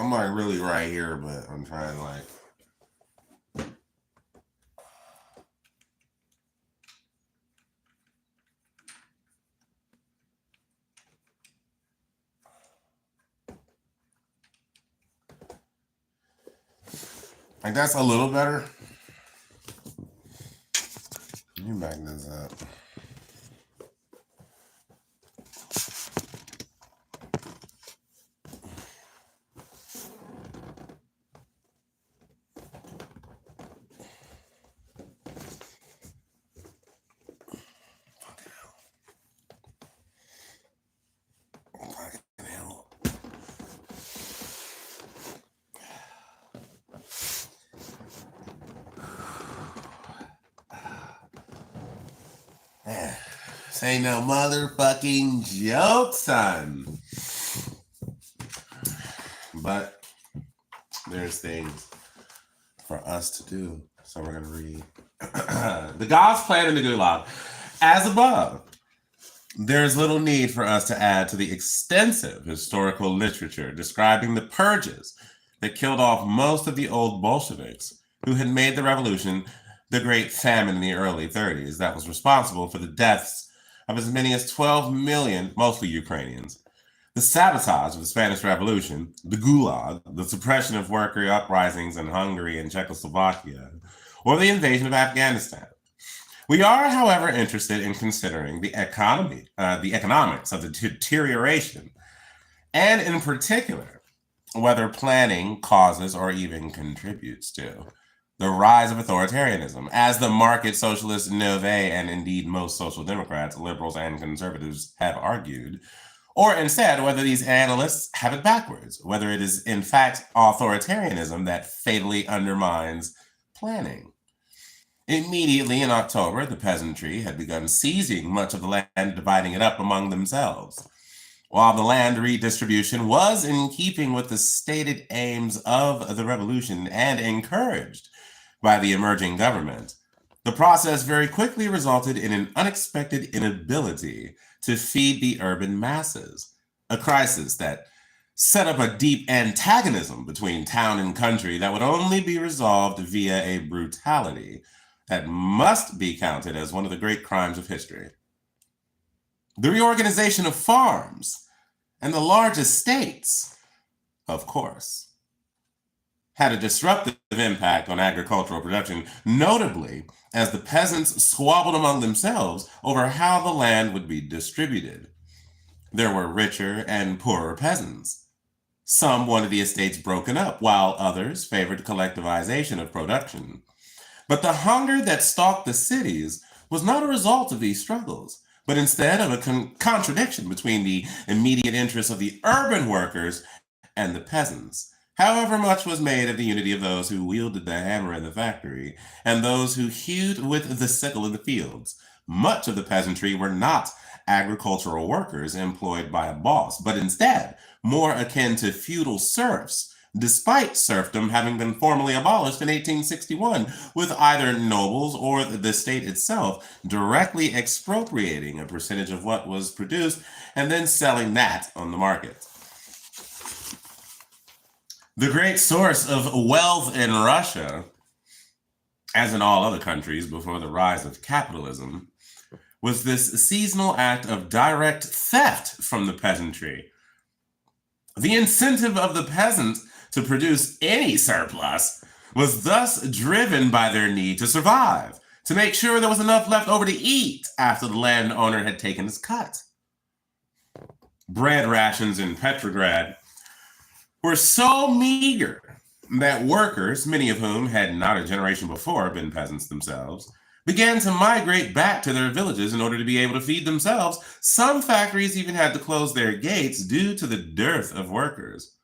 I'm like really right here, but I'm trying like. Like that's a little better. Let me back this up. This ain't no motherfucking joke, son. But there's things for us to do. So we're going to read the Gosplan and the Gulag. As above, there's little need for us to add to the extensive historical literature describing the purges that killed off most of the old Bolsheviks who had made the revolution the Great Famine in the early 30s that was responsible for the deaths of as many as 12 million, mostly Ukrainians, the sabotage of the Spanish Revolution, the Gulag, the suppression of worker uprisings in Hungary and Czechoslovakia, or the invasion of Afghanistan. We are, however, interested in considering the economics of the deterioration, and in particular, whether planning causes or even contributes to the rise of authoritarianism, as the market socialists Nove and indeed most social democrats, liberals, and conservatives have argued, or instead whether these analysts have it backwards, whether it is in fact authoritarianism that fatally undermines planning. Immediately in October, the peasantry had begun seizing much of the land and dividing it up among themselves. While the land redistribution was in keeping with the stated aims of the revolution and encouraged by the emerging government, the process very quickly resulted in an unexpected inability to feed the urban masses, a crisis that set up a deep antagonism between town and country that would only be resolved via a brutality that must be counted as one of the great crimes of history. The reorganization of farms and the large estates, of course, had a disruptive impact on agricultural production, notably as the peasants squabbled among themselves over how the land would be distributed. There were richer and poorer peasants. Some wanted the estates broken up, while others favored collectivization of production. But the hunger that stalked the cities was not a result of these struggles, but instead of a contradiction between the immediate interests of the urban workers and the peasants. However much was made of the unity of those who wielded the hammer in the factory and those who hewed with the sickle in the fields, much of the peasantry were not agricultural workers employed by a boss, but instead more akin to feudal serfs, despite serfdom having been formally abolished in 1861, with either nobles or the state itself directly expropriating a percentage of what was produced and then selling that on the market. The great source of wealth in Russia, as in all other countries before the rise of capitalism, was this seasonal act of direct theft from the peasantry. The incentive of the peasant to produce any surplus was thus driven by their need to survive, to make sure there was enough left over to eat after the landowner had taken his cut. Bread rations in Petrograd were so meager that workers, many of whom had not a generation before been peasants themselves, began to migrate back to their villages in order to be able to feed themselves. Some factories even had to close their gates due to the dearth of workers.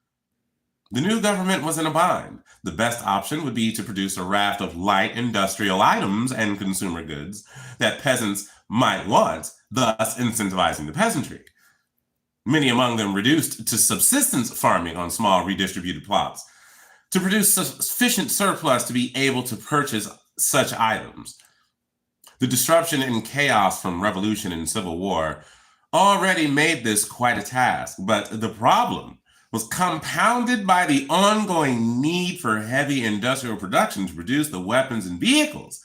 The new government was in a bind. The best option would be to produce a raft of light industrial items and consumer goods that peasants might want, thus incentivizing the peasantry. Many among them reduced to subsistence farming on small redistributed plots to produce sufficient surplus to be able to purchase such items. The disruption and chaos from revolution and civil war already made this quite a task, but the problem was compounded by the ongoing need for heavy industrial production to produce the weapons and vehicles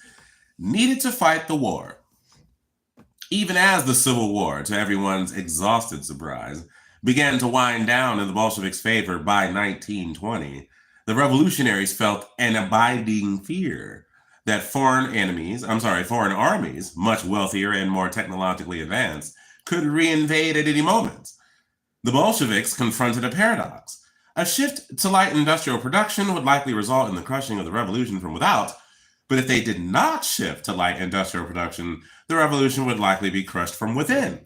needed to fight the war. Even as the Civil War, to everyone's exhausted surprise, began to wind down in the Bolsheviks' favor by 1920, the revolutionaries felt an abiding fear that foreign armies, much wealthier and more technologically advanced, could reinvade at any moment. The Bolsheviks confronted a paradox. A shift to light industrial production would likely result in the crushing of the revolution from without, but if they did not shift to light industrial production, the revolution would likely be crushed from within.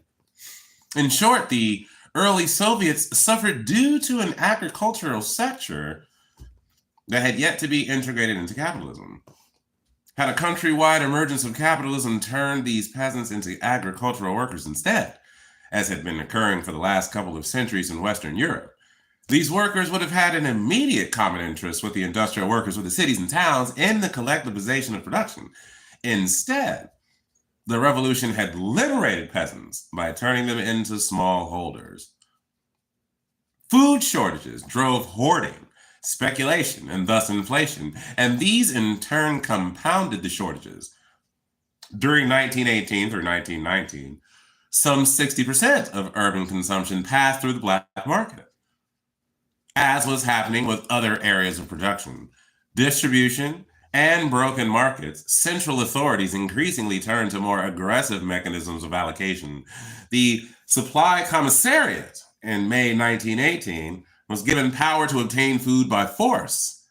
In short, the early Soviets suffered due to an agricultural sector that had yet to be integrated into capitalism. Had a countrywide emergence of capitalism turned these peasants into agricultural workers instead, as had been occurring for the last couple of centuries in Western Europe, these workers would have had an immediate common interest with the industrial workers of the cities and towns in the collectivization of production. Instead, the revolution had liberated peasants by turning them into smallholders. Food shortages drove hoarding, speculation, and thus inflation, and these in turn compounded the shortages. During 1918 through 1919, some 60% of urban consumption passed through the black market. As was happening with other areas of production, distribution, and broken markets, central authorities increasingly turned to more aggressive mechanisms of allocation. The Supply Commissariat in May 1918 was given power to obtain food by force.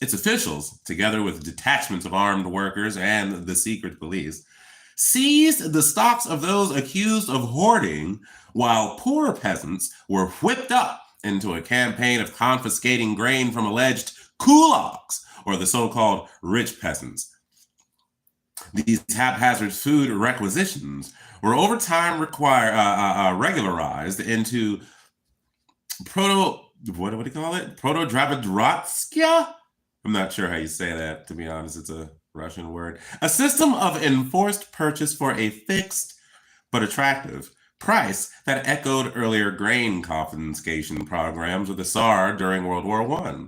Its officials, together with detachments of armed workers and the secret police, seized the stocks of those accused of hoarding, while poor peasants were whipped up into a campaign of confiscating grain from alleged kulaks, or the so-called rich peasants. These haphazard food requisitions were over time regularized into proto-Drabodratskia? I'm not sure how you say that, to be honest. It's a Russian word. A system of enforced purchase for a fixed but attractive price that echoed earlier grain confiscation programs of the Tsar during World War I.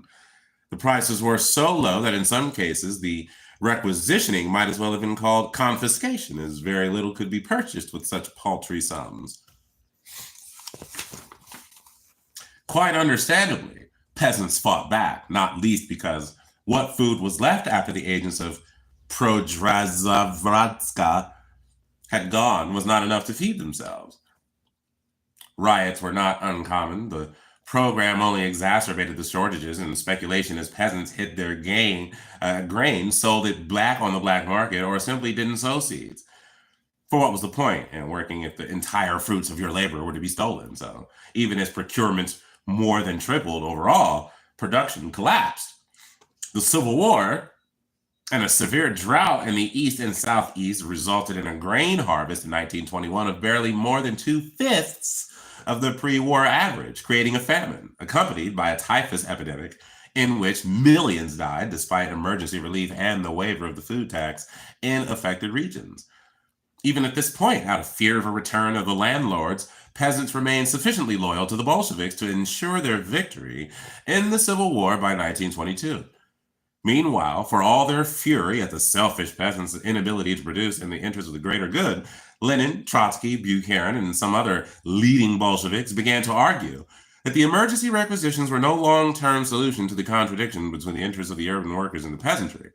The prices were so low that in some cases the requisitioning might as well have been called confiscation, as very little could be purchased with such paltry sums. Quite understandably, peasants fought back, not least because what food was left after the agents of Prodrazavratska had gone was not enough to feed themselves. Riots were not uncommon. The program only exacerbated the shortages and speculation as peasants hid their grain, sold it black on the black market, or simply didn't sow seeds. For what was the point in working if the entire fruits of your labor were to be stolen? So even as procurement more than tripled overall, production collapsed. The Civil War and a severe drought in the East and Southeast resulted in a grain harvest in 1921 of barely more than 2/5 of the pre-war average, creating a famine, accompanied by a typhus epidemic in which millions died despite emergency relief and the waiver of the food tax in affected regions. Even at this point, out of fear of a return of the landlords, peasants remained sufficiently loyal to the Bolsheviks to ensure their victory in the Civil War by 1922. Meanwhile, for all their fury at the selfish peasants' inability to produce in the interest of the greater good, Lenin, Trotsky, Buchanan, and some other leading Bolsheviks began to argue that the emergency requisitions were no long-term solution to the contradiction between the interests of the urban workers and the peasantry.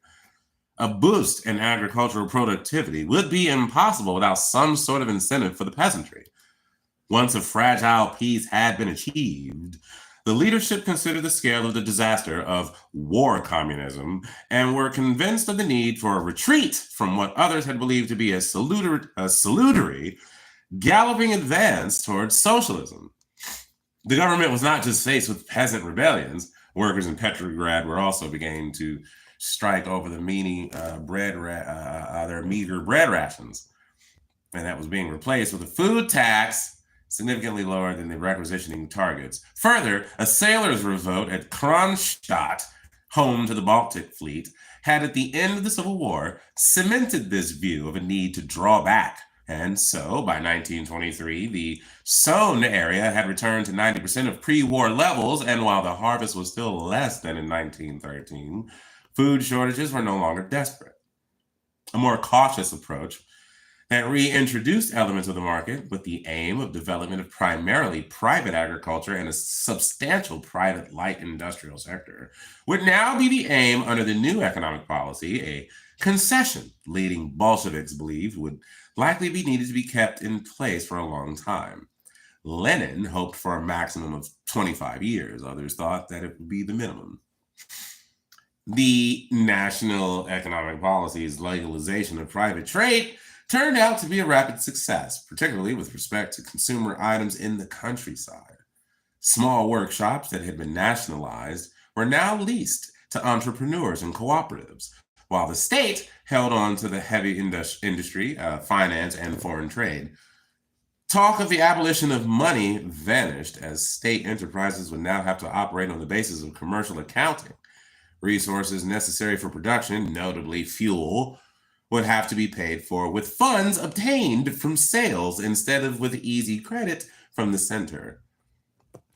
A boost in agricultural productivity would be impossible without some sort of incentive for the peasantry. Once a fragile peace had been achieved, the leadership considered the scale of the disaster of war communism and were convinced of the need for a retreat from what others had believed to be a salutary, galloping advance towards socialism. The government was not just faced with peasant rebellions. Workers in Petrograd were also beginning to strike over the their meager bread rations, and that was being replaced with a food tax significantly lower than the requisitioning targets. Further, a sailors' revolt at Kronstadt, home to the Baltic fleet, had at the end of the Civil War cemented this view of a need to draw back And so by 1923, the sown area had returned to 90% of pre-war levels, and while the harvest was still less than in 1913, food shortages were no longer desperate. A more cautious approach that reintroduced elements of the market with the aim of development of primarily private agriculture and a substantial private light industrial sector would now be the aim under the new economic policy, a concession leading Bolsheviks believed would likely be needed to be kept in place for a long time. Lenin hoped for a maximum of 25 years. Others thought that it would be the minimum. The national economic policy's legalization of private trade turned out to be a rapid success, particularly with respect to consumer items in the countryside. Small workshops that had been nationalized were now leased to entrepreneurs and cooperatives, while the state held on to the heavy industry, finance, and foreign trade. Talk of the abolition of money vanished as state enterprises would now have to operate on the basis of commercial accounting. Resources necessary for production, notably fuel, would have to be paid for with funds obtained from sales instead of with easy credit from the center.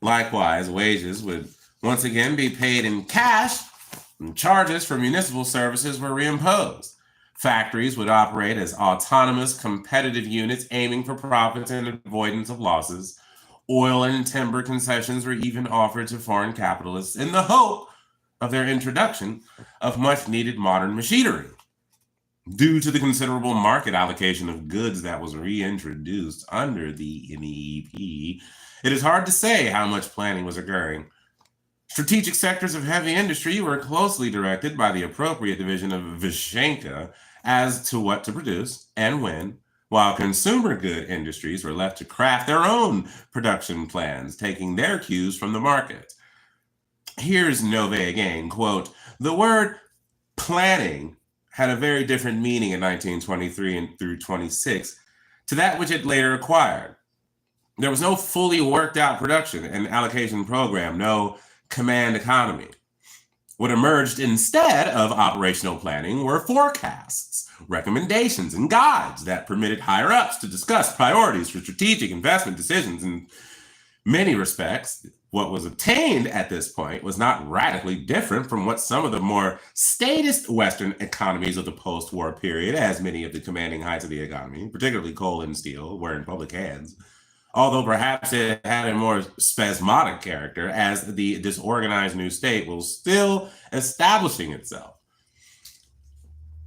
Likewise, wages would once again be paid in cash, and charges for municipal services were reimposed. Factories would operate as autonomous competitive units aiming for profits and avoidance of losses. Oil and timber concessions were even offered to foreign capitalists in the hope of their introduction of much needed modern machinery. Due to the considerable market allocation of goods that was reintroduced under the NEP, it is hard to say how much planning was occurring. Strategic sectors of heavy industry were closely directed by the appropriate division of Vishenka as to what to produce and when, while consumer good industries were left to craft their own production plans, taking their cues from the market. Here's Nove again, quote, "The word planning had a very different meaning in 1923 and through 26 to that which it later acquired. There was no fully worked out production and allocation program, no command economy. What emerged instead of operational planning were forecasts, recommendations, and guides that permitted higher ups to discuss priorities for strategic investment decisions. In many respects, what was obtained at this point was not radically different from what some of the more statist Western economies of the post-war period, as many of the commanding heights of the economy, particularly coal and steel, were in public hands, although perhaps it had a more spasmodic character as the disorganized new state was still establishing itself.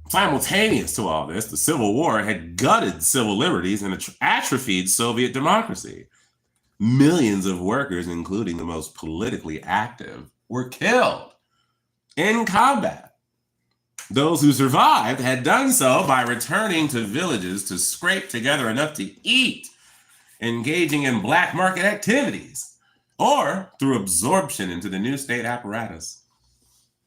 Simultaneous to all this, the Civil War had gutted civil liberties and atrophied Soviet democracy. Millions of workers, including the most politically active, were killed in combat. Those who survived had done so by returning to villages to scrape together enough to eat, engaging in black market activities, or through absorption into the new state apparatus.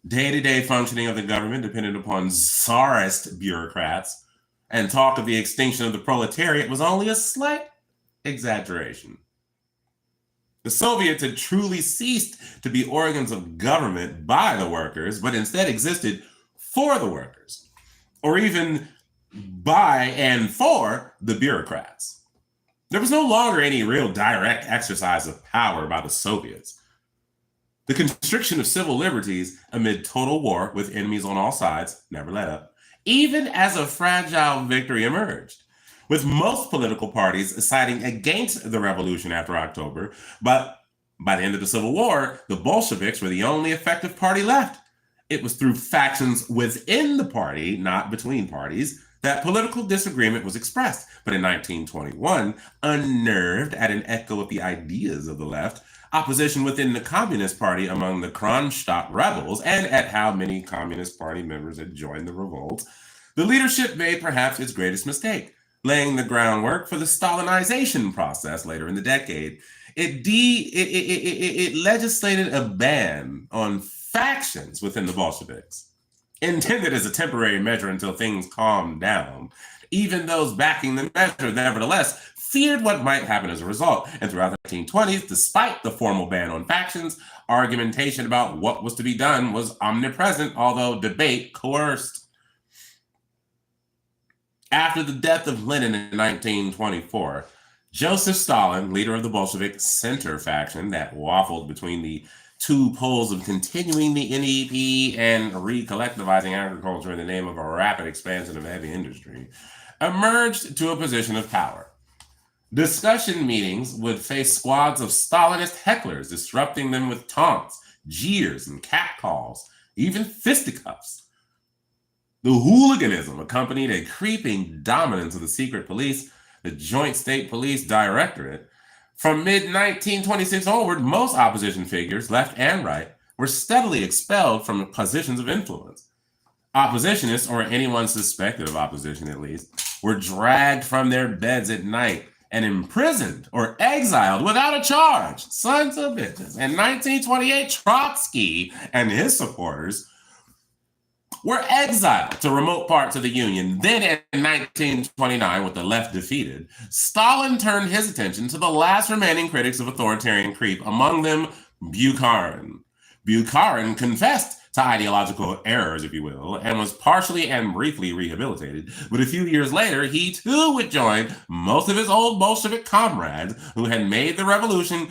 Day-to-day functioning of the government depended upon czarist bureaucrats, and talk of the extinction of the proletariat was only a slight exaggeration. The Soviets had truly ceased to be organs of government by the workers, but instead existed for the workers, or even by and for the bureaucrats. There was no longer any real direct exercise of power by the Soviets. The constriction of civil liberties amid total war with enemies on all sides never let up, even as a fragile victory emerged, with most political parties siding against the revolution after October. But by the end of the Civil War, the Bolsheviks were the only effective party left. It was through factions within the party, not between parties, that political disagreement was expressed. But in 1921, unnerved at an echo of the ideas of the left, opposition within the Communist Party among the Kronstadt rebels, and at how many Communist Party members had joined the revolt, the leadership made perhaps its greatest mistake, laying the groundwork for the Stalinization process later in the decade. It legislated a ban on factions within the Bolsheviks, intended as a temporary measure until things calmed down. Even those backing the measure, nevertheless, feared what might happen as a result. And throughout the 1920s, despite the formal ban on factions, argumentation about what was to be done was omnipresent, although debate coerced. After the death of Lenin in 1924, Joseph Stalin, leader of the Bolshevik center faction that waffled between the two poles of continuing the NEP and recollectivizing agriculture in the name of a rapid expansion of heavy industry, emerged to a position of power. Discussion meetings would face squads of Stalinist hecklers, disrupting them with taunts, jeers, and catcalls, even fisticuffs. The hooliganism accompanied a creeping dominance of the secret police, the Joint State Police Directorate. From mid-1926 onward, most opposition figures, left and right, were steadily expelled from positions of influence. Oppositionists, or anyone suspected of opposition at least, were dragged from their beds at night and imprisoned or exiled without a charge. Sons of bitches. In 1928, Trotsky and his supporters were exiled to remote parts of the Union. Then in 1929, with the left defeated, Stalin turned his attention to the last remaining critics of authoritarian creep, among them Bukharin. Bukharin confessed to ideological errors, if you will, and was partially and briefly rehabilitated. But a few years later, he too would join most of his old Bolshevik comrades who had made the revolution,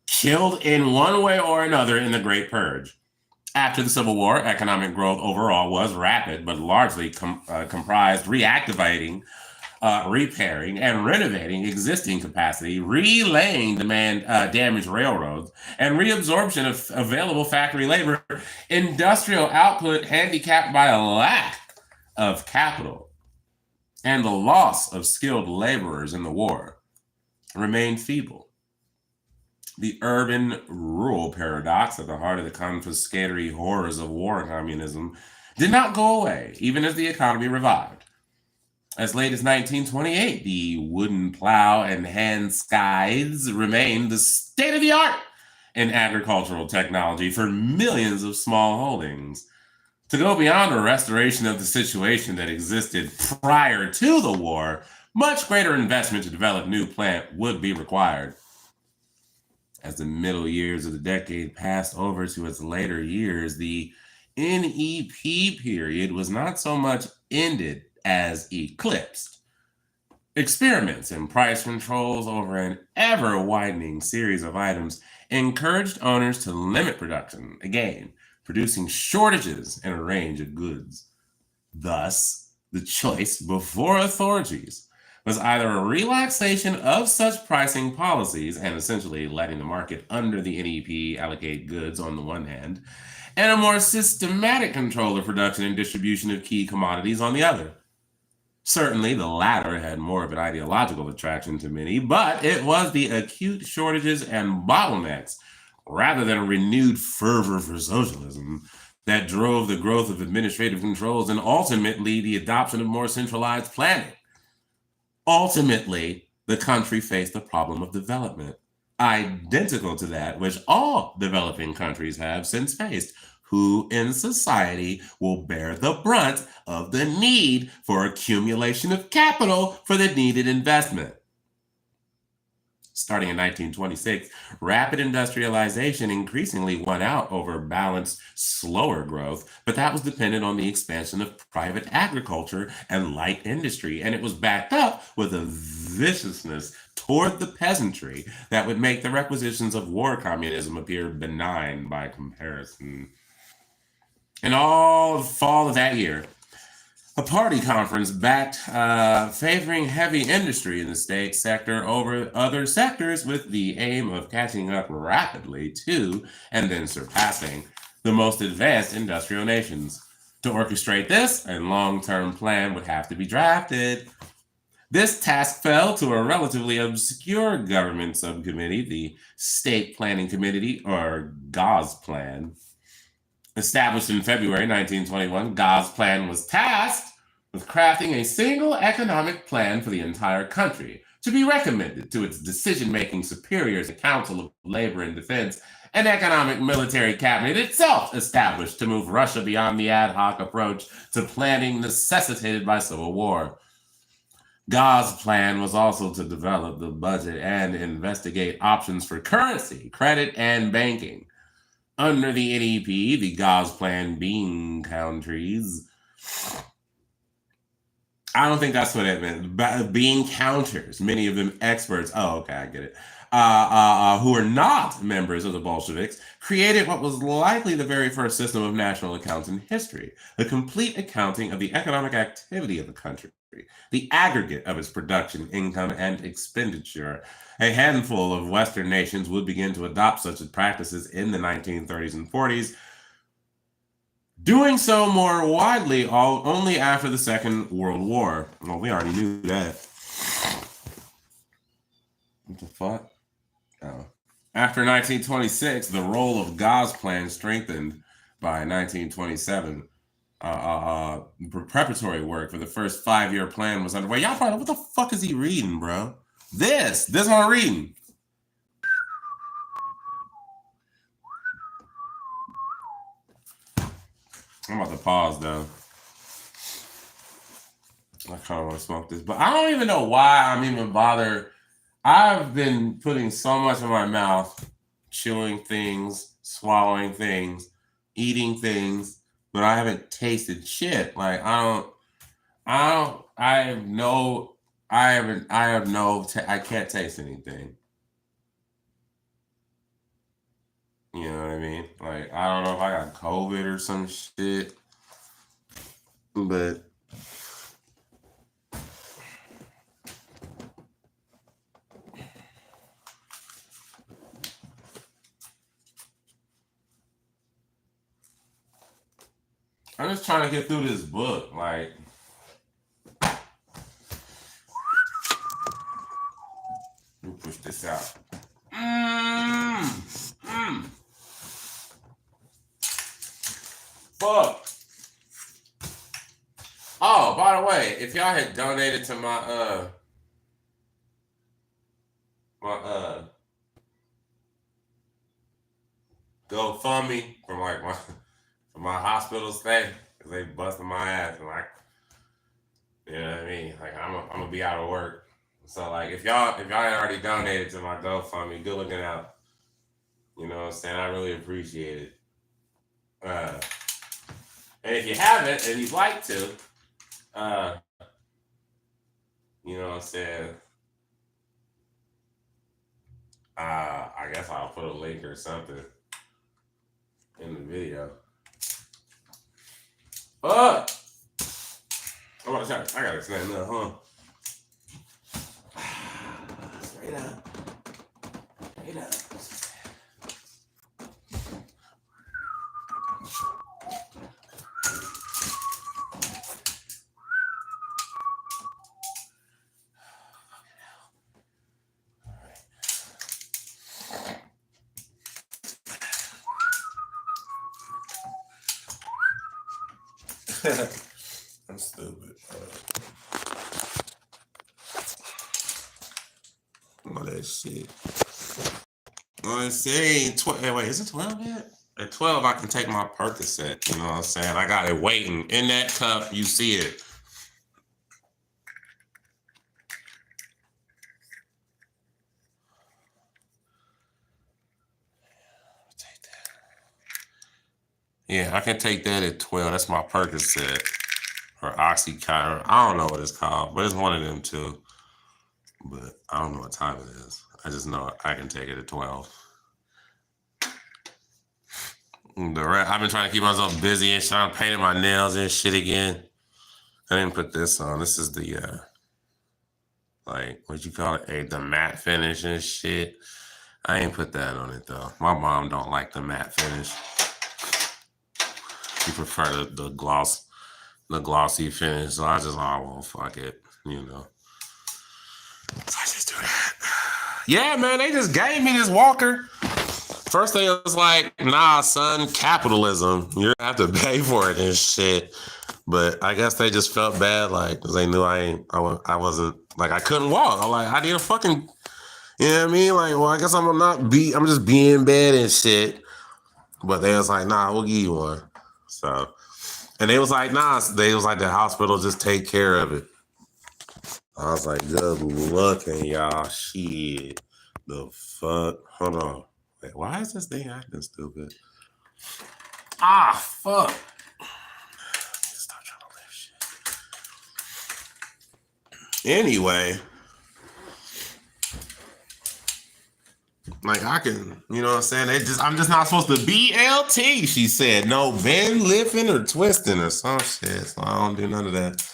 killed in one way or another in the Great Purge. After the Civil War, economic growth overall was rapid, but largely comprised reactivating, repairing, and renovating existing capacity, relaying damaged railroads, and reabsorption of available factory labor. Industrial output, handicapped by a lack of capital and the loss of skilled laborers in the war, remained feeble. The urban-rural paradox at the heart of the confiscatory horrors of war communism did not go away, even as the economy revived. As late as 1928, the wooden plow and hand scythes remained the state of the art in agricultural technology for millions of small holdings. To go beyond a restoration of the situation that existed prior to the war, much greater investment to develop new plant would be required. As the middle years of the decade passed over to its later years, the NEP period was not so much ended as eclipsed. Experiments in price controls over an ever-widening series of items encouraged owners to limit production, again, producing shortages in a range of goods. Thus, the choice before authorities was either a relaxation of such pricing policies and essentially letting the market under the NEP allocate goods on the one hand, and a more systematic control of production and distribution of key commodities on the other. Certainly, the latter had more of an ideological attraction to many, but it was the acute shortages and bottlenecks, rather than a renewed fervor for socialism, that drove the growth of administrative controls and ultimately the adoption of more centralized planning. Ultimately, the country faced the problem of development, identical to that which all developing countries have since faced. Who in society will bear the brunt of the need for accumulation of capital for the needed investment? Starting in 1926, rapid industrialization increasingly won out over balanced, slower growth, but that was dependent on the expansion of private agriculture and light industry, and it was backed up with a viciousness toward the peasantry that would make the requisitions of war communism appear benign by comparison. In all the fall of that year, a party conference backed favoring heavy industry in the state sector over other sectors with the aim of catching up rapidly to and then surpassing the most advanced industrial nations. To orchestrate this, a long-term plan would have to be drafted. This task fell to a relatively obscure government subcommittee, the State Planning Committee, or Gosplan. Established in February 1921, Gosplan was tasked with crafting a single economic plan for the entire country to be recommended to its decision-making superiors, the Council of Labor and Defense, and Economic Military Cabinet itself established to move Russia beyond the ad hoc approach to planning necessitated by civil war. Gosplan was also to develop the budget and investigate options for currency, credit, and banking. Under the NEP, the Gosplan being countries I don't think that's what it meant. Being counters, many of them experts. Oh, okay, I get it. Who are not members of the Bolsheviks, created what was likely the very first system of national accounts in history, a complete accounting of the economic activity of the country, the aggregate of its production, income, and expenditure. A handful of Western nations would begin to adopt such practices in the 1930s and 40s, doing so more widely only after the Second World War. Well, we already knew that. What the fuck? Oh. After 1926, the role of Gosplan strengthened by 1927. Preparatory work for the first 5-year plan was underway. Y'all probably, what the fuck is he reading, bro? This what I'm reading. I'm about to pause though. I kind of want to smoke this, but I don't even know why I'm even bothered. I've been putting so much in my mouth, chewing things, swallowing things, eating things, but I haven't tasted shit. Like I can't taste anything. You know what I mean? Like, I don't know if I got COVID or some shit, but I'm just trying to get through this book. Like, let me push this out. Fuck. Oh, by the way, if y'all had donated to my GoFundMe from like my hospital stay, because they busted my ass and like, you know what I mean? Like I'm gonna be out of work. So like if y'all had already donated to my GoFundMe, good looking out. You know what I'm saying? I really appreciate it. And if you haven't and you'd like to, you know what I'm saying? I guess I'll put a link or something in the video. I gotta stand up, huh? Straight up. Straight up. I'm stupid. All that shit. Let's see. Wait, is it 12 yet? At 12, I can take my Percocet. You know what I'm saying? I got it waiting in that cup. You see it. Take that. Yeah, I can take that at 12. That's my Percocet or Oxycontin. I don't know what it's called, but it's one of them too. But I don't know what time it is. I just know I can take it at 12. I've been trying to keep myself busy and shit. I'm painting my nails and shit again. I didn't put this on. This is the like what you call it? The matte finish and shit. I ain't put that on it though. My mom don't like the matte finish. She prefer the glossy finish. So I just, well, fuck it, you know. So I just do that. Yeah, man, they just gave me this walker. First thing was like, nah, son, capitalism. You're gonna have to pay for it and shit. But I guess they just felt bad, like, because they knew I wasn't, like, I couldn't walk. I'm like, I need a fucking, you know what I mean? Like, well, I guess I'm just being in bed and shit. But they was like, nah, we'll give you one. So, and they was like, nah, they was like, the hospital just take care of it. I was like, good looking, y'all. Shit. The fuck? Hold on. Wait, why is this thing acting stupid? Fuck. Stop trying to lift shit. Anyway, like I can, you know what I'm saying? I'm just not supposed to BLT. She said no bend, lifting, or twisting or some shit. So I don't do none of that.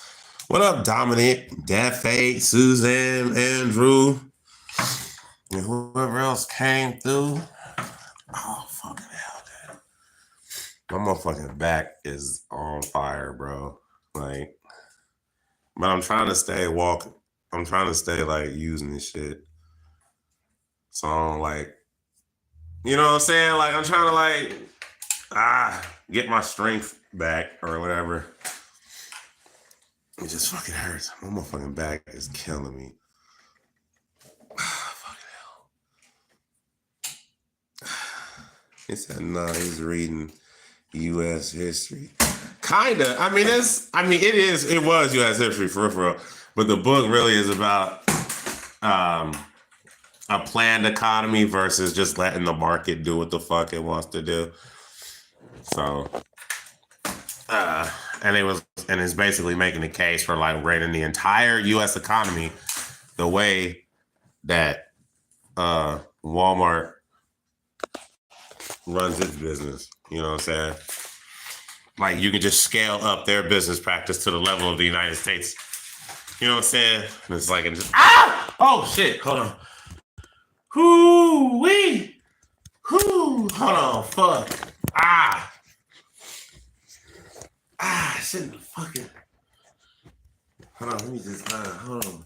What up, Dominic, Daffy, Suzanne, Andrew, and whoever else came through? Oh fucking hell, dude! My motherfucking back is on fire, bro. Like, but I'm trying to stay walking. I'm trying to stay like using this shit. So I don't like, you know what I'm saying? Like I'm trying to like get my strength back or whatever. It just fucking hurts. My motherfucking back is killing me. Fucking hell. He said no, he's reading U.S. history. Kinda. I mean, it was U.S. history for real. But the book really is about a planned economy versus just letting the market do what the fuck it wants to do. So, and it's basically making the case for like rating the entire U.S. economy the way that Walmart runs its business. You know what I'm saying? Like you can just scale up their business practice to the level of the United States. You know what I'm saying? And it's like, oh shit, hold on. Hoo-wee. Hold on, fuck. I shouldn't fucking. Hold on, let me just, hold on.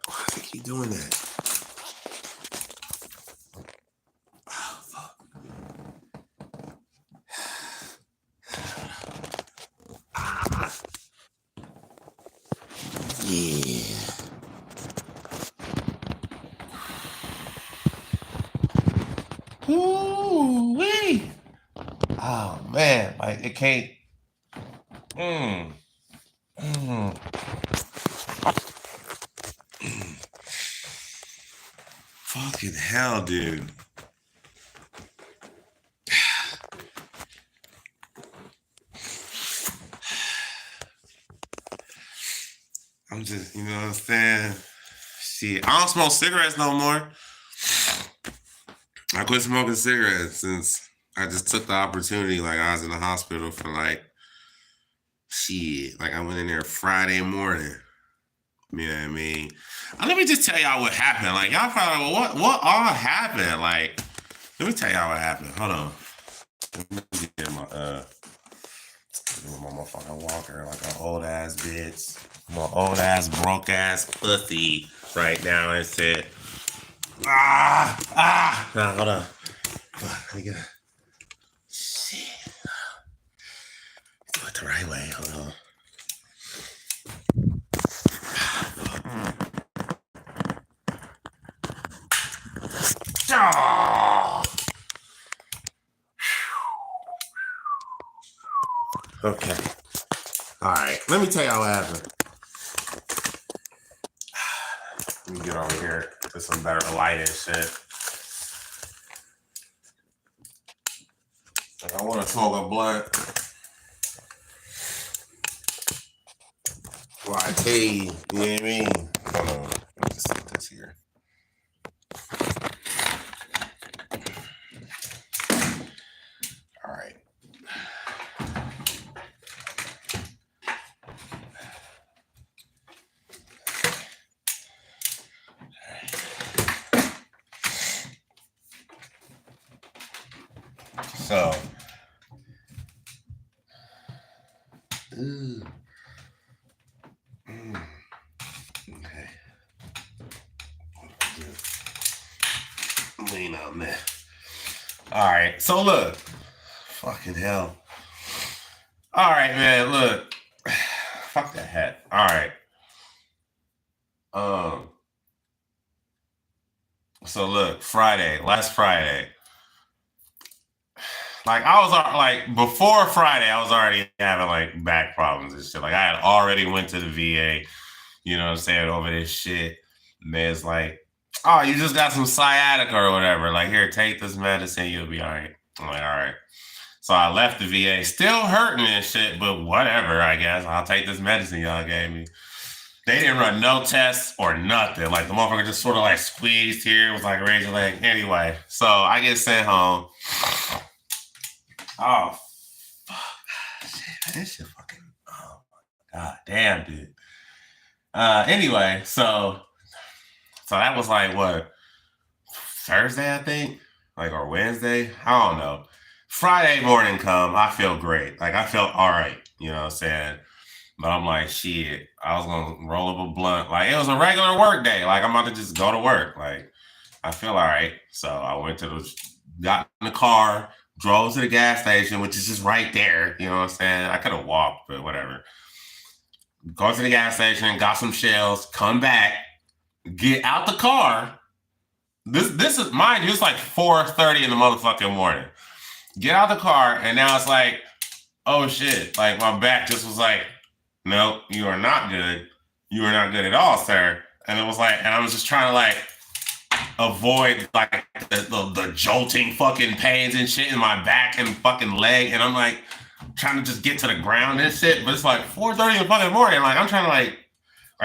Why does he keep doing that? Oh, fuck. Yeah. Ooh-wee. Oh, man, like it can't. Fucking hell, dude. I'm just, you know what I'm saying? Shit, I don't smoke cigarettes no more. I quit smoking cigarettes since I just took the opportunity. Like I was in the hospital for like, shit. Like I went in there Friday morning. You know what I mean? Let me just tell y'all what happened. Like y'all probably, what all happened? Like, let me tell y'all what happened. Hold on. Let me get my motherfucking walker like an old ass bitch. My old ass broke ass pussy right now and said, nah, hold on. Let me get it. Shit. Do it the right way. Hold on. Okay. All right. Let me tell y'all what happened. Let me get over here to some better light and shit. Like I want to smoke a blunt. Well, I tell you know what I mean? Hold on. Let me just set this here. All right. So, okay. Lean on that. All right. So look, fucking hell. All right, man. Look, fuck that hat. All right. So look, last Friday. Like I was like before Friday, I was already having like back problems and shit. Like I had already went to the VA, you know what I'm saying, over this shit. And it's like, oh, you just got some sciatica or whatever. Like here, take this medicine, you'll be all right. I'm like, all right. So I left the VA, still hurting and shit, but whatever, I guess. I'll take this medicine y'all gave me. They didn't run no tests or nothing. Like the motherfucker just sort of like squeezed here, was like raised your leg. Anyway, so I get sent home. Oh, fuck. Shit, this shit fucking, oh my God, damn, dude. Anyway, so that was like what, Thursday, I think? Like, or Wednesday? I don't know. Friday morning come, I feel great. Like, I felt all right, you know what I'm saying? But I'm like, shit, I was going to roll up a blunt. Like, it was a regular work day. Like, I'm about to just go to work. Like, I feel all right. So I got in the car, drove to the gas station, which is just right there. You know what I'm saying? I could have walked, but whatever. Go to the gas station, got some shells, come back, get out the car. This is, mind you, it's like 4:30 in the motherfucking morning. Get out the car, and now it's like, oh shit. Like, my back just was like, no, you are not good. You are not good at all, sir. And it was like, and I was just trying to like avoid like the jolting fucking pains and shit in my back and fucking leg. And I'm like trying to just get to the ground and shit. But it's like 4:30 in the fucking morning. Like, I'm trying to like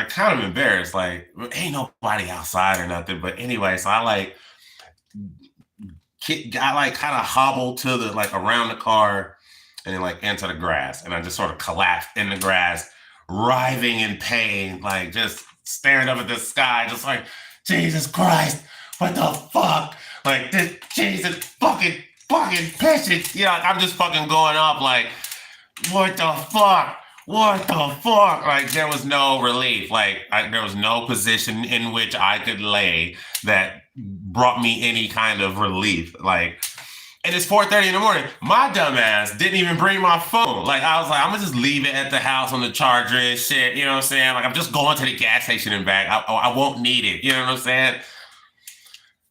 kind of embarrassed. Like, ain't nobody outside or nothing. But anyway, so I like kind of hobbled to the like around the car and then like into the grass. And I just sort of collapsed in the grass, writhing in pain, like just staring up at the sky, just like, Jesus Christ, what the fuck? Like, this Jesus fucking patient. You know, I'm just fucking going up like, what the fuck? What the fuck? Like, there was no relief. Like, there was no position in which I could lay that brought me any kind of relief. Like, and it's 4:30 in the morning. My dumb ass didn't even bring my phone. Like, I was like, I'm gonna just leave it at the house on the charger and shit. You know what I'm saying? Like, I'm just going to the gas station and back. I won't need it. You know what I'm saying?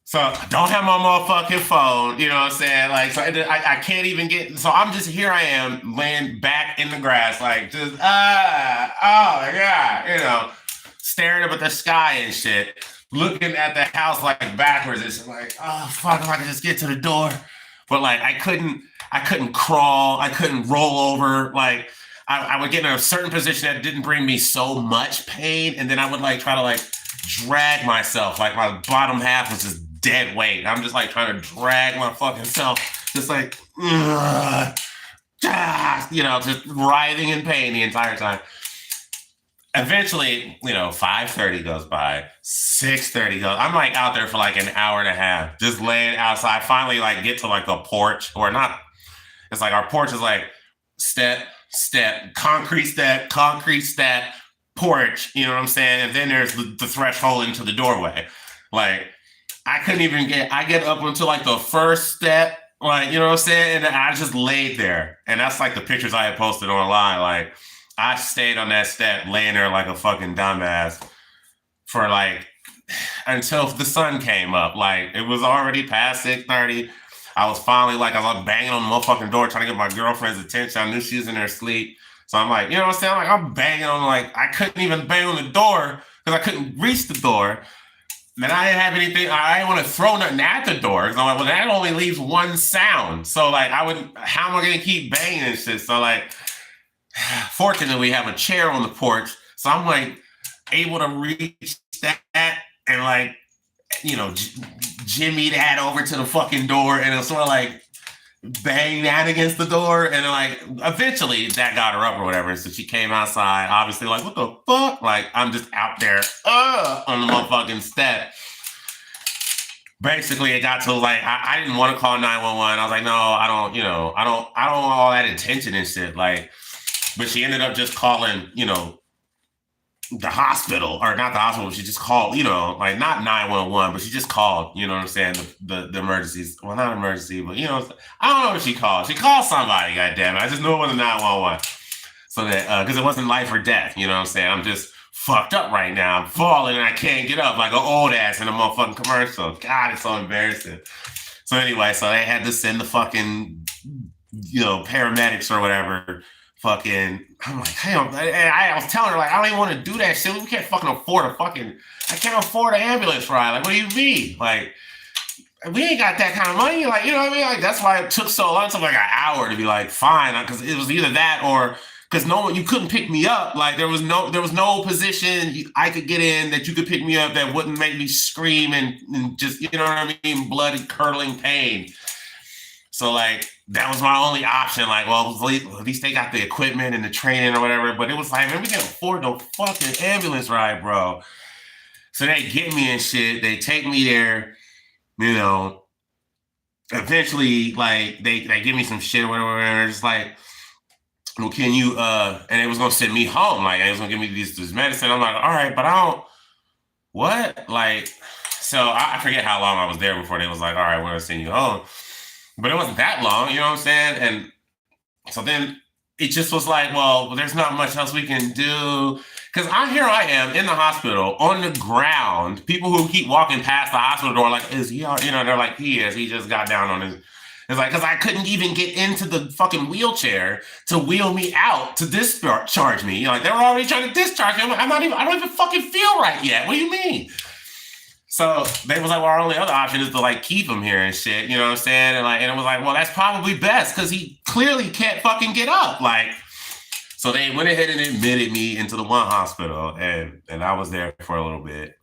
So I don't have my motherfucking phone. You know what I'm saying? Like, so I can't even get. So I'm just here. I am laying back in the grass, like just oh my God, you know, staring up at the sky and shit, looking at the house like backwards. It's like, oh fuck, if I could just get to the door. But like I couldn't crawl, I couldn't roll over. Like I would get in a certain position that didn't bring me so much pain, and then I would like try to like drag myself. Like my bottom half was just dead weight. I'm just like trying to drag my fucking self, just like you know, just writhing in pain the entire time. Eventually, you know, 5:30 goes by, 6:30 goes. I'm like out there for like an hour and a half, just laying outside. Finally, like get to like a porch, or not. It's like our porch is like step, concrete step, porch. You know what I'm saying? And then there's the threshold into the doorway. Like I couldn't even I get up until like the first step, like, you know what I'm saying? And I just laid there. And that's like the pictures I had posted online. Like, I stayed on that step laying there like a fucking dumbass for like until the sun came up. Like, it was already past 6:30. I was finally like, I was banging on the motherfucking door trying to get my girlfriend's attention. I knew she was in her sleep. So I'm like, you know what I'm saying? Like, I'm banging on, like, I couldn't even bang on the door because I couldn't reach the door. And I didn't have anything. I didn't want to throw nothing at the door. Because I'm like, well, that only leaves one sound. So, like, how am I going to keep banging and shit? So, like, fortunately, we have a chair on the porch. So I'm, like, able to reach that and, like, you know, jimmy that over to the fucking door. And it's sort of, like, bang that against the door. And, like, eventually that got her up or whatever. So she came outside, obviously, like, what the fuck? Like, I'm just out there on the motherfucking step. Basically, it got to, like, I didn't want to call 911. I was like, no, I don't want all that attention and shit. Like, but she ended up just calling, you know, the hospital, or not the hospital. She just called, you know, like not 911, but she just called, you know what I'm saying? The emergencies. Well, not emergency, but, you know, I don't know what she called. She called somebody, goddammit. I just knew it wasn't 911. So that, because it wasn't life or death, you know what I'm saying? I'm just fucked up right now. I'm falling and I can't get up like an old ass in a motherfucking commercial. God, it's so embarrassing. So anyway, so they had to send the fucking, you know, paramedics or whatever. Fucking, I'm like, damn, I was telling her, like, I don't even want to do that shit. We can't fucking afford I can't afford an ambulance ride. Like, what do you mean? Like, we ain't got that kind of money. Like, you know what I mean? Like, that's why it took so long. It took like an hour to be like, fine. Because it was either that or because no one, you couldn't pick me up. Like, there was no position I could get in that you could pick me up that wouldn't make me scream and just, you know what I mean? Blood curdling pain. So, like, that was my only option. Like, well, at least they got the equipment and the training or whatever. But it was like, man, we can't afford no fucking ambulance ride, bro. So they get me and shit. They take me there, you know. Eventually, like, they give me some shit or whatever. And they're just like, well, can you, and it was going to send me home. Like, it was going to give me this medicine. I'm like, all right, but I don't, what? Like, so I forget how long I was there before they was like, all right, we're going to send you home. But it wasn't that long, you know what I'm saying? And so then it just was like, well, there's not much else we can do. Because here I am in the hospital on the ground. People who keep walking past the hospital door like, is he, you know, they're like, he is. He just got down on his. It's like, because I couldn't even get into the fucking wheelchair to wheel me out to discharge me. You know, like, they were already trying to discharge me. I don't even fucking feel right yet. What do you mean? So they was like, well, our only other option is to like keep him here and shit, you know what I'm saying? And it was like, well, that's probably best because he clearly can't fucking get up. Like, so they went ahead and admitted me into the one hospital, and I was there for a little bit,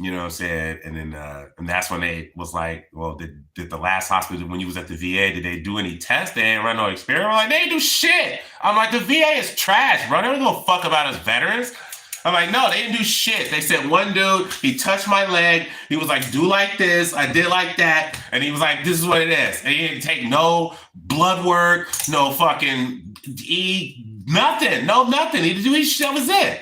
you know what I'm saying? And then and that's when they was like, well, did the last hospital when you was at the VA, did they do any tests? They ain't run no experiment. Like, they didn't do shit. I'm like, the VA is trash, bro. They don't give a fuck about us veterans. I'm like, no, they didn't do shit. They said one dude, he touched my leg. He was like, do like this. I did like that. And he was like, this is what it is. And he didn't take no blood work, no fucking nothing. No, nothing. He didn't do his shit. That was it.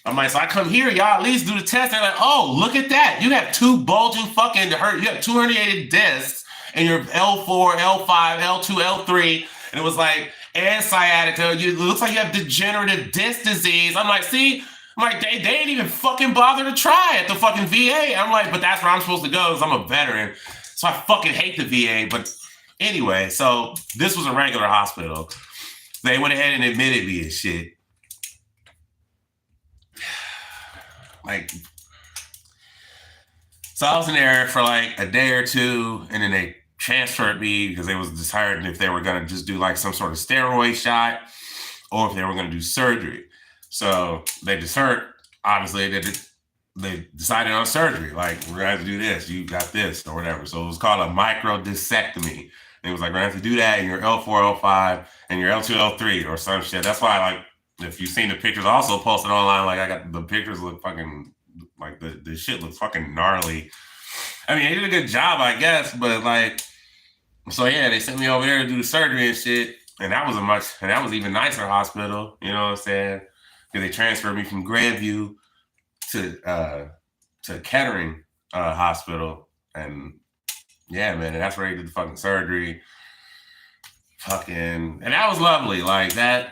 I'm like, so I come here, y'all at least do the test. They're like, oh, look at that. You have two bulging fucking, you have two herniated discs in your L4, L5, L2, L3. And it was like, and sciatica. It looks like you have degenerative disc disease. I'm like, see? I'm like, they ain't even fucking bother to try at the fucking VA. I'm like, but that's where I'm supposed to go because I'm a veteran. So I fucking hate the VA. But anyway, so this was a regular hospital. They went ahead and admitted me and shit. Like, so I was in there for like a day or two, and then they transferred me because they was deciding if they were going to just do like some sort of steroid shot or if they were going to do surgery. So they obviously they decided on surgery. Like, we're going to have to do this. You got this or whatever. So it was called a microdiscectomy. And it was like, we're going to have to do that in your L4, L5, and your L2, L3 or some shit. That's why, like, if you've seen the pictures also posted online, like, I got the pictures look fucking, like, the shit looks fucking gnarly. I mean, they did a good job, I guess, but, like, so yeah, they sent me over there to do the surgery and shit. And that was even nicer hospital, you know what I'm saying? Because they transferred me from Grandview to Kettering Hospital, and yeah, man, and that's where they did the fucking surgery. And that was lovely. Like, that,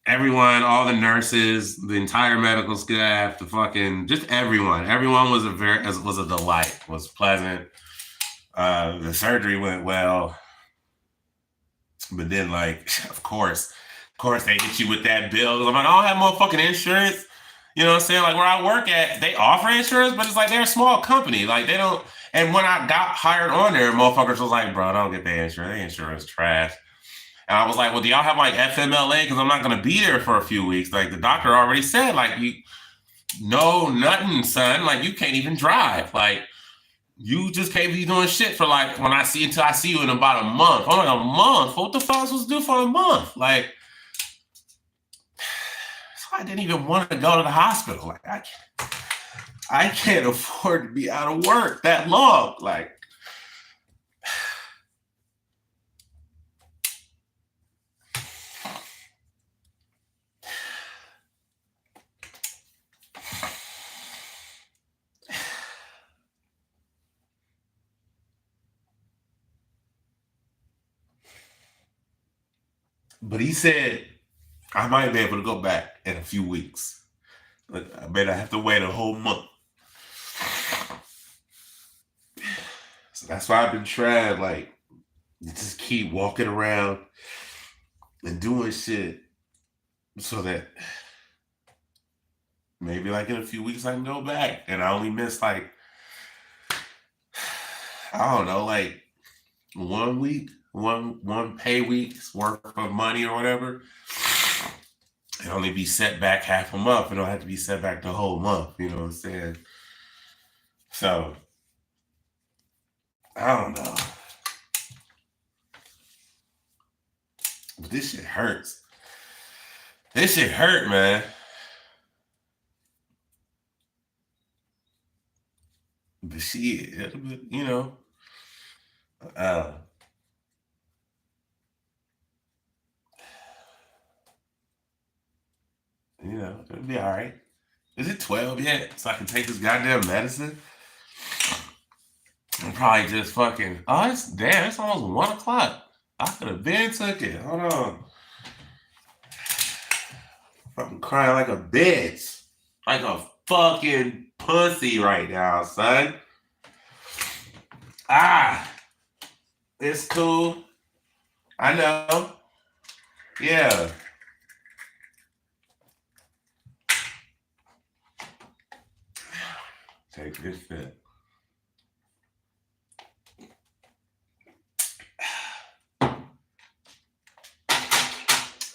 everyone, all the nurses, the entire medical staff, the fucking, just everyone was a delight. Was pleasant. The surgery went well, but then, like, of course, they hit you with that bill. I'm like, I don't have motherfucking insurance. You know what I'm saying? Like, where I work at, they offer insurance, but it's like they're a small company. Like, they don't. And when I got hired on there, motherfuckers was like, bro, I don't get their insurance. Their insurance trash. And I was like, well, do y'all have like FMLA? Because I'm not going to be there for a few weeks. Like, the doctor already said, like, nothing, son. Like, you can't even drive. Like, you just can't be doing shit for like, until I see you in about a month. I'm like, a month? What the fuck am I supposed to do for a month? Like, I didn't even want to go to the hospital. Like, I can't afford to be out of work that long. Like, but he said I might be able to go back in a few weeks. But I bet I have to wait a whole month. So that's why I've been trying, like, just keep walking around and doing shit so that maybe like in a few weeks I can go back. And I only miss like I don't know, like 1 week, one pay week's worth of money or whatever. It only be set back half a month. It don't have to be set back the whole month. You know what I'm saying? So I don't know. But this shit hurts. This shit hurt, man. But shit, you know, uh, it'll be all right. Is it 12 yet? So I can take this goddamn medicine? I'm probably just fucking. Oh, it's almost 1 o'clock. I could have been took it. Hold on. I'm crying like a bitch. Like a fucking pussy right now, son. It's cool. I know. Yeah. Take this shit.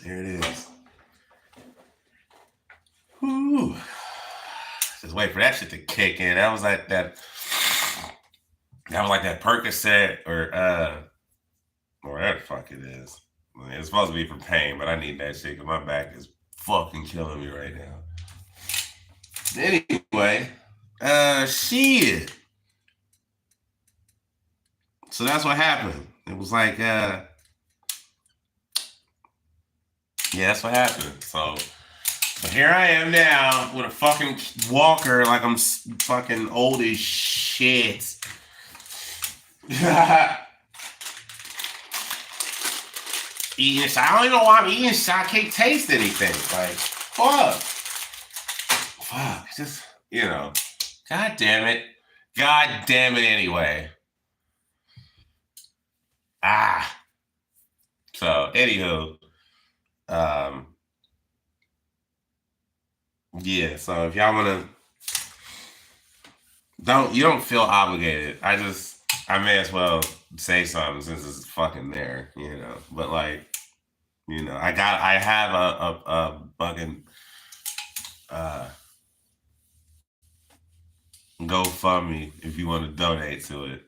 Here it is. Whew. Just wait for that shit to kick in. That was like that Percocet or whatever the fuck it is. I mean, it's supposed to be for pain, but I need that shit because my back is fucking killing me right now. Anyway, shit. So that's what happened. It was like, yeah, that's what happened. So here I am now with a fucking walker, like I'm fucking old as shit. Eating shit. I don't even know why I'm eating shit. I can't taste anything. Like, fuck. Just, God damn it. God damn it anyway. So, anywho, yeah, so if y'all want to, you don't feel obligated. I may as well say something since it's fucking there, but like, I have a fucking, GoFundMe if you want to donate to it.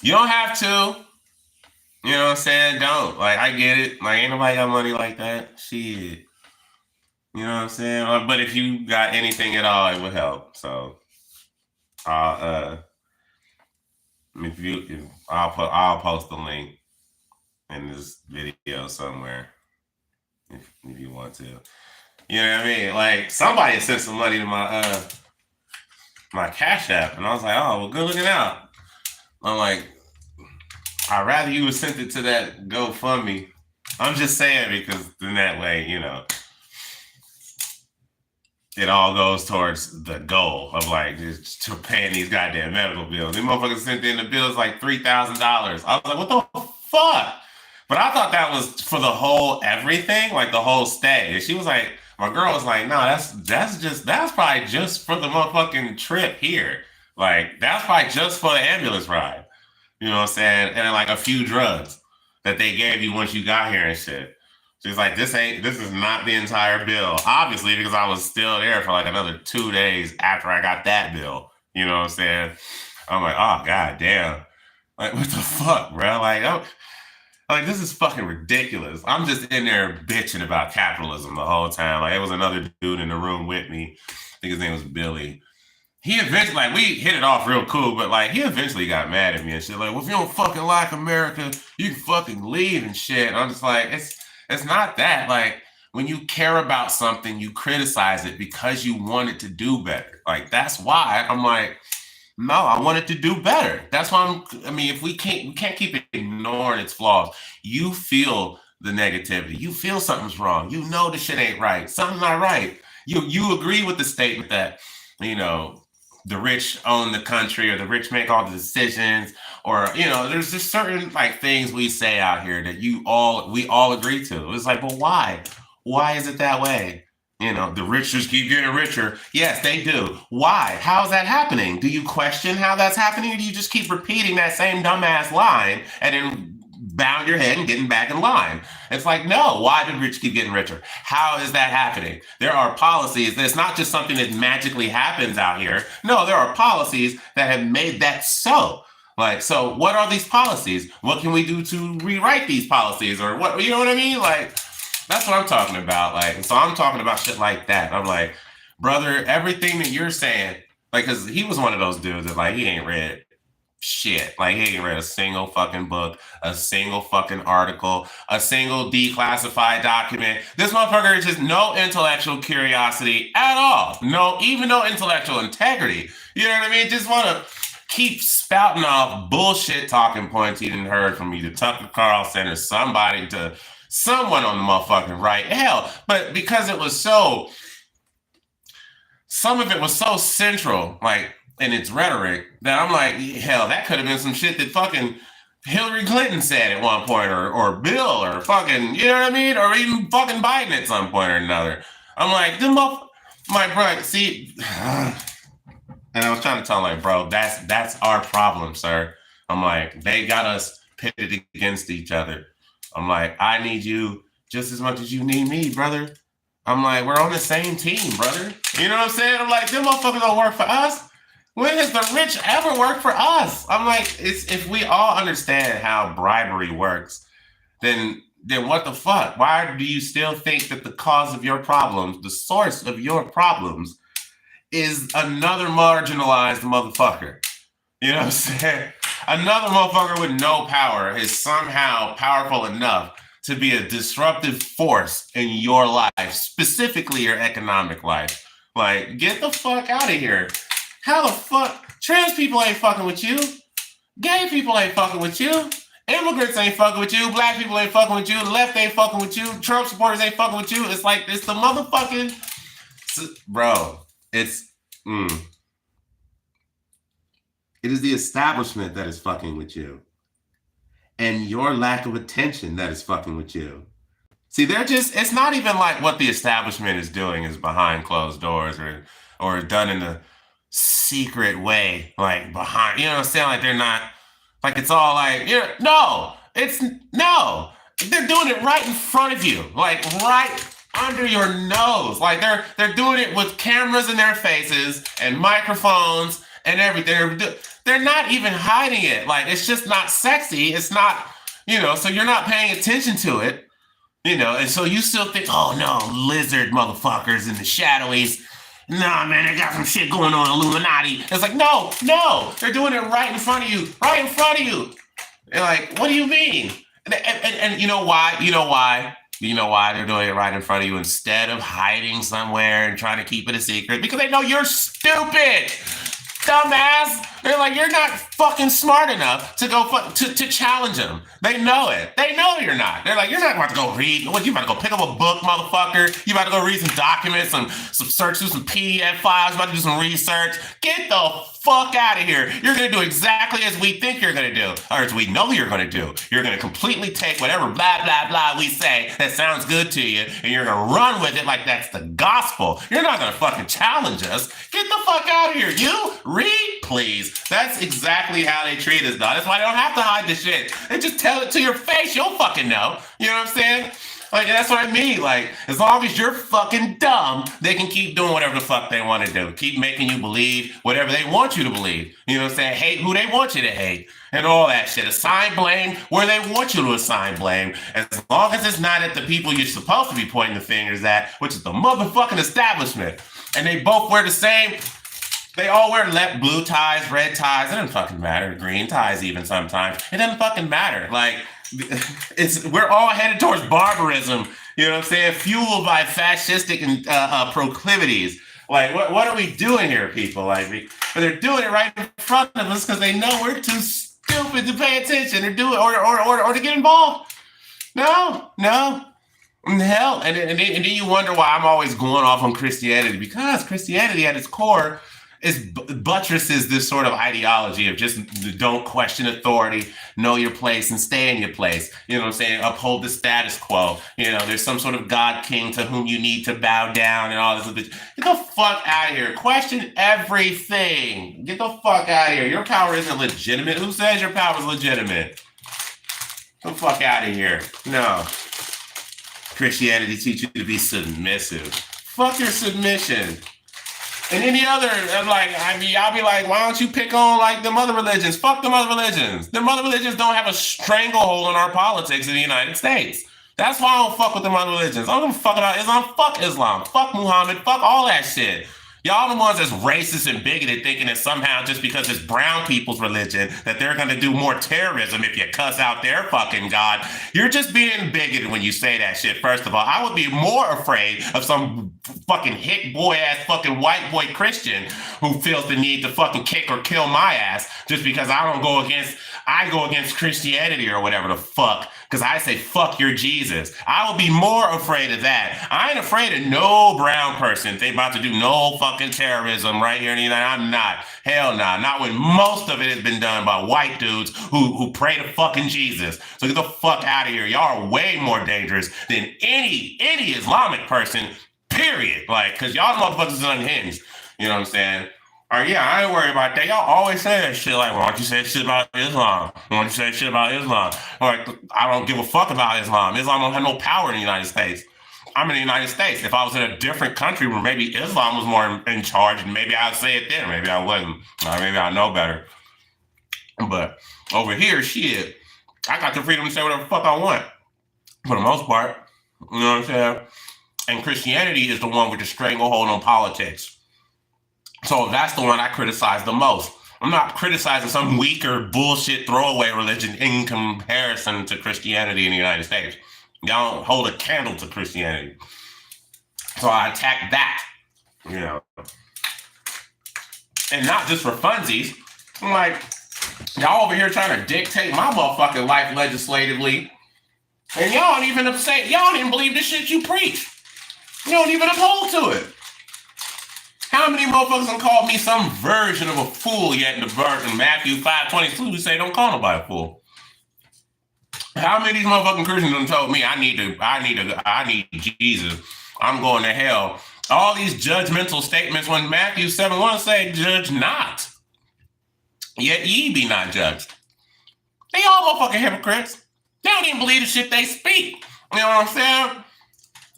You don't have to. You know what I'm saying? Don't. Like, I get it. Like, ain't nobody got money like that. Shit. You know what I'm saying? But if you got anything at all, it would help. So, I'll post the link in this video somewhere if you want to. You know what I mean? Like, somebody sent some money to my my Cash App, and I was like, oh, well, good looking out. I'm like, I'd rather you would sent it to that GoFundMe. I'm just saying because then that way, it all goes towards the goal of like just to paying these goddamn medical bills. These motherfuckers sent in the bills like $3,000. I was like, what the fuck? But I thought that was for the whole everything, like the whole stay. And she was like, my girl was like, no, that's probably just for the motherfucking trip here. Like, that's probably just for the ambulance ride. You know what I'm saying? And then like a few drugs that they gave you once you got here and shit. She's like, this is not the entire bill. Obviously, because I was still there for like another 2 days after I got that bill. You know what I'm saying? I'm like, oh, god damn. Like, what the fuck, bro? Like, this is fucking ridiculous. I'm just in there bitching about capitalism the whole time. Like, it was another dude in the room with me. I think his name was Billy. He eventually, like, we hit it off real cool, but like, he eventually got mad at me and shit. Like, well, if you don't fucking like America, you can fucking leave and shit. And I'm just like, it's not that. Like, when you care about something, you criticize it because you want it to do better. Like, that's why I'm like, no, I want it to do better. That's why if we can't keep ignoring its flaws. You feel the negativity. You feel something's wrong. You know the shit ain't right. Something's not right. You agree with the statement that, the rich own the country or the rich make all the decisions, or, there's just certain like things we say out here that we all agree to. It's like, but why? Why is it that way? You know, the rich just keep getting richer. Yes, they do. Why? How is that happening? Do you question how that's happening, or do you just keep repeating that same dumbass line and then bound your head and getting back in line? It's like, no, why do rich keep getting richer? How is that happening? There are policies. It's not just something that magically happens out here. No, there are policies that have made that so. Like, so what are these policies? What can we do to rewrite these policies? Or what, you know what I mean? Like, that's what I'm talking about. Like, so I'm talking about shit like that. I'm like, brother, everything that you're saying, like, because he was one of those dudes that, like, he ain't read shit. Like, he ain't read a single fucking book, a single fucking article, a single declassified document. This motherfucker is just no intellectual curiosity at all. No, even no intellectual integrity. You know what I mean? Just want to keep spouting off bullshit talking points he didn't heard from either Tucker Carlson or somebody to someone on the motherfucking right. Hell, but because it was so, some of it was so central, like in its rhetoric, that I'm like, hell, that could have been some shit that fucking Hillary Clinton said at one point, or Bill, or fucking, you know what I mean? Or even fucking Biden at some point or another. I'm like, my bro, see, and I was trying to tell him, like, bro, that's our problem, sir. I'm like, they got us pitted against each other. I'm like, I need you just as much as you need me, brother. I'm like, we're on the same team, brother. You know what I'm saying? I'm like, them motherfuckers don't work for us. When has the rich ever worked for us? I'm like, it's, if we all understand how bribery works, then what the fuck? Why do you still think that the cause of your problems, the source of your problems, is another marginalized motherfucker? You know what I'm saying? Another motherfucker with no power is somehow powerful enough to be a disruptive force in your life, specifically your economic life. Like, get the fuck out of here. How the fuck? Trans people ain't fucking with you. Gay people ain't fucking with you. Immigrants ain't fucking with you. Black people ain't fucking with you. The left ain't fucking with you. Trump supporters ain't fucking with you. It's like, it's the motherfucking... Bro, it's... It is the establishment that is fucking with you. And your lack of attention that is fucking with you. See, they're just, it's not even like what the establishment is doing is behind closed doors or done in a secret way, like behind, you know what I'm saying? Like they're not, like it's all like, you know, no. They're doing it right in front of you, like right under your nose. Like they're doing it with cameras in their faces and microphones and everything. They're not even hiding it. Like, it's just not sexy. It's not, you know, so you're not paying attention to it, you know, and so you still think, oh no, lizard motherfuckers in the shadowies. Nah, man, they got some shit going on, Illuminati. It's like, no, they're doing it right in front of you, They're like, what do you mean? And you know why? You know why they're doing it right in front of you instead of hiding somewhere and trying to keep it a secret? Because they know you're stupid. Dumbass. They're like, you're not fucking smart enough to go to challenge them. They know it. They know you're not. They're like, you're not about to go read. What, you about to go pick up a book, motherfucker? You about to go read some documents, some search through some PDF files, about to do some research? Get the fuck out of here. You're going to do exactly as we think you're going to do, or as we know you're going to do. You're going to completely take whatever blah, blah, blah we say that sounds good to you, and you're going to run with it like that's the gospel. You're not going to fucking challenge us. Get the fuck out of here. You read, please. That's exactly how they treat us, dog. That's why they don't have to hide the shit. They just tell it to your face. You'll fucking know. You know what I'm saying? Like, that's what I mean. Like, as long as you're fucking dumb, they can keep doing whatever the fuck they want to do. Keep making you believe whatever they want you to believe. You know what I'm saying? Hate who they want you to hate and all that shit. Assign blame where they want you to assign blame. As long as it's not at the people you're supposed to be pointing the fingers at, which is the motherfucking establishment. And they both wear the same. They all wear blue ties, red ties. It doesn't fucking matter. Green ties even sometimes. It doesn't fucking matter. Like, we're all headed towards barbarism, you know what I'm saying? Fueled by fascistic proclivities. Like, what are we doing here, people? Like, but they're doing it right in front of us because they know we're too stupid to pay attention or do it or to get involved. No. Hell, and then you wonder why I'm always going off on Christianity, because Christianity at its core buttresses this sort of ideology of just don't question authority, know your place and stay in your place. You know what I'm saying? Uphold the status quo. You know, there's some sort of God king to whom you need to bow down and all this. Get the fuck out of here. Question everything. Get the fuck out of here. Your power isn't legitimate. Who says your power is legitimate? Get the fuck out of here. No. Christianity teaches you to be submissive. Fuck your submission. And any other, I'll be like, why don't you pick on like them other religions? Fuck them other religions. Them other religions don't have a stranglehold on our politics in the United States. That's why I don't fuck with them other religions. I don't give a fuck about Islam. Fuck Islam. Fuck Muhammad. Fuck all that shit. Y'all the ones that's racist and bigoted, thinking that somehow just because it's brown people's religion that they're going to do more terrorism if you cuss out their fucking God. You're just being bigoted when you say that shit, first of all. I would be more afraid of some fucking hit boy-ass fucking white boy Christian who feels the need to fucking kick or kill my ass just because I go against Christianity or whatever the fuck. Because I say, fuck your Jesus. I will be more afraid of that. I ain't afraid of no brown person. They about to do no fucking terrorism right here in the United States. I'm not. Hell no. Not when most of it has been done by white dudes who pray to fucking Jesus. So get the fuck out of here. Y'all are way more dangerous than any Islamic person, period. Like, because y'all motherfuckers is unhinged. You know what I'm saying? Yeah, I ain't worried about that. Y'all always say that shit like, why don't you say shit about Islam? Why don't you say shit about Islam? Like, I don't give a fuck about Islam. Islam don't have no power in the United States. I'm in the United States. If I was in a different country where maybe Islam was more in charge, and maybe I'd say it then. Maybe I wouldn't. Maybe I know better. But over here, shit, I got the freedom to say whatever the fuck I want. For the most part. You know what I'm saying? And Christianity is the one with the stranglehold on politics. So that's the one I criticize the most. I'm not criticizing some weaker bullshit throwaway religion in comparison to Christianity in the United States. Y'all don't hold a candle to Christianity. So I attack that, you know. And not just for funsies. I'm like, y'all over here trying to dictate my motherfucking life legislatively. And y'all don't even believe the shit you preach. You don't even uphold to it. How many motherfuckers can call me some version of a fool yet in the verse in Matthew 5:22 we say don't call nobody a fool? How many of these motherfucking Christians done told me I need Jesus. I'm going to hell. All these judgmental statements when Matthew 7:1 say, judge not, yet ye be not judged. They all motherfucking hypocrites. They don't even believe the shit they speak. You know what I'm saying?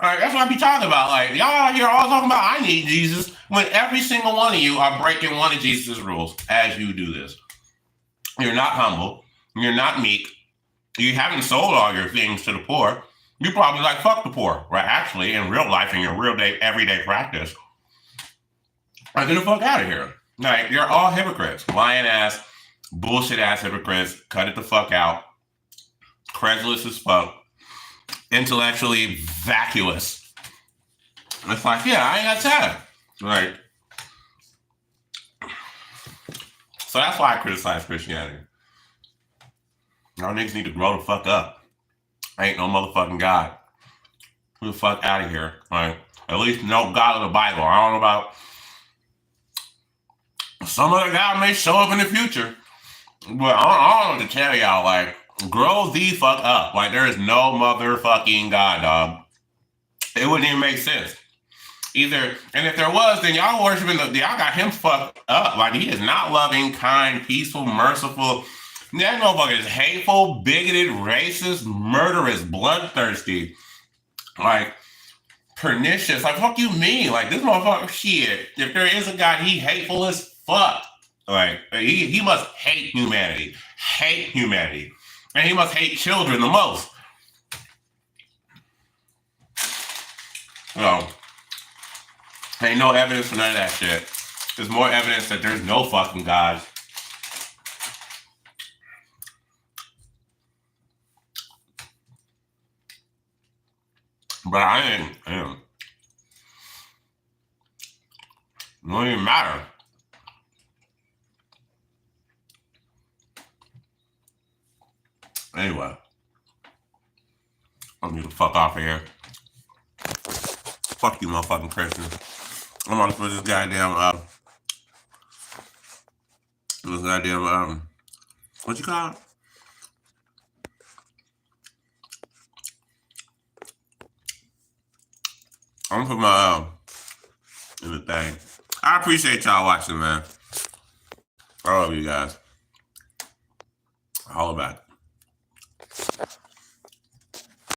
All right, that's what I be talking about. Like, y'all out here all talking about I need Jesus when every single one of you are breaking one of Jesus' rules as you do this. You're not humble. You're not meek. You haven't sold all your things to the poor. You probably like fuck the poor, right? Actually, in real life, in your real day, everyday practice. Get the fuck out of here. Like, you're all hypocrites. Lying ass, bullshit ass hypocrites. Cut it the fuck out. Credulous as fuck. Intellectually vacuous. It's like, yeah, I ain't got time. Right. So that's why I criticize Christianity. Y'all niggas need to grow the fuck up. Ain't no motherfucking God. Who the fuck out of here, right? At least no God of the Bible. I don't know about some other God may show up in the future. But I don't know what to tell y'all, like, grow the fuck up. Like, there is no motherfucking God, dog. It wouldn't even make sense. Either, and if there was, then y'all worshiping y'all got him fucked up. Like, he is not loving, kind, peaceful, merciful. That motherfucker is hateful, bigoted, racist, murderous, bloodthirsty, like, pernicious. Like, fuck you mean? Like, this motherfucker, shit. If there is a God, he hateful as fuck. Like, he must hate humanity. Hate humanity. And he must hate children the most. So, ain't no evidence for none of that shit. There's more evidence that there's no fucking God. But I ain't. It don't even matter. Anyway, I'm gonna get the fuck off of here. Fuck you, motherfucking Christians. I'm gonna put this goddamn This goddamn what you call it? I'm gonna put my in the thing. I appreciate y'all watching, man. I love you guys. All about it.